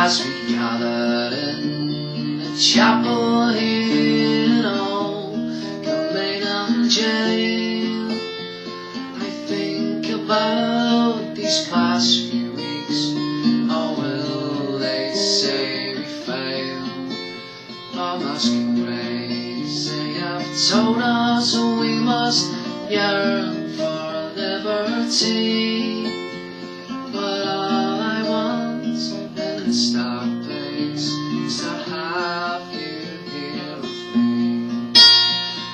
as we gathered in the chapel here on Kilmainham Jail. I think about these past few weeks. Oh, will they say we failed? Our masking grace, they have told us we must yearn for liberty. But all I want in this dark place is to have you here with me.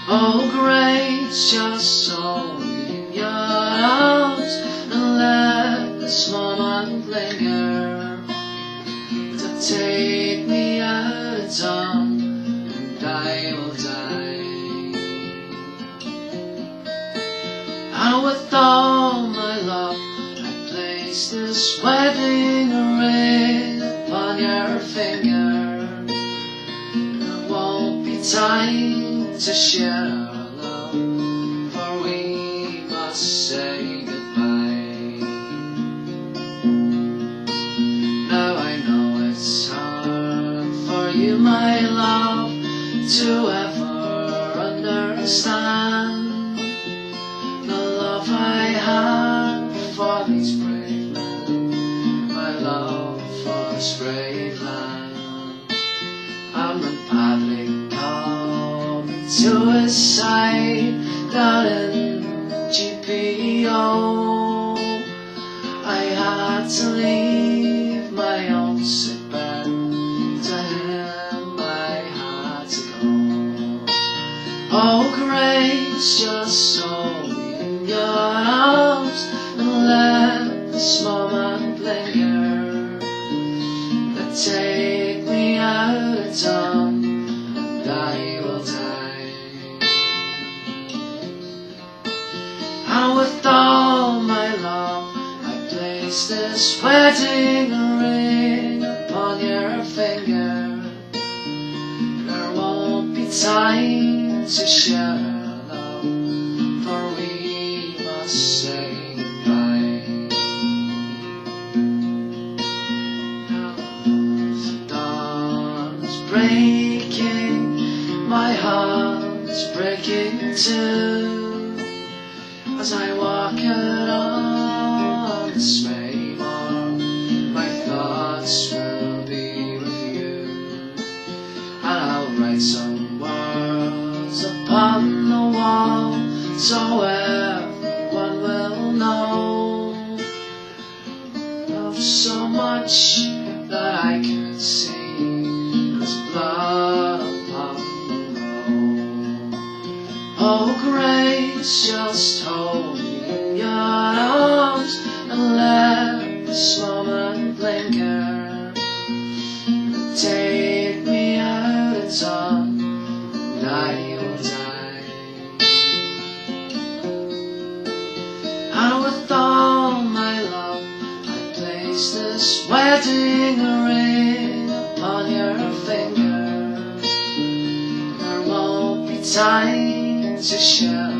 Oh, grace, just hold me in your arms and let this moment linger to take me out of dawn, and I will die. And with all my love this wedding ring upon your finger. There won't be time to share our love, for we must say goodbye. Now I know it's hard for you, my love, to ever understand the love I have for these brave men, my love for this brave land. And when Padre called me to his side down in GPO, I had to leave my own sick bed. To him I had to go. Oh, grace, just hold me in your arms and let this moment linger, that take me out of dawn, and I will die. And with all my love I place this wedding ring upon your finger. There won't be time to share our love, for we must say goodbye. Now the dawn is breaking, my heart is breaking too, as I walk out on this May morn. My thoughts will be with you, and I'll write some words upon the wall, so everyone will know of so much that I can't see. There's blood upon the road. Oh, grace, just hold me in your arms and let this moment linger, take me out of dawn, and I will die. And with all my love I place this wedding ring upon your finger. There won't be time to share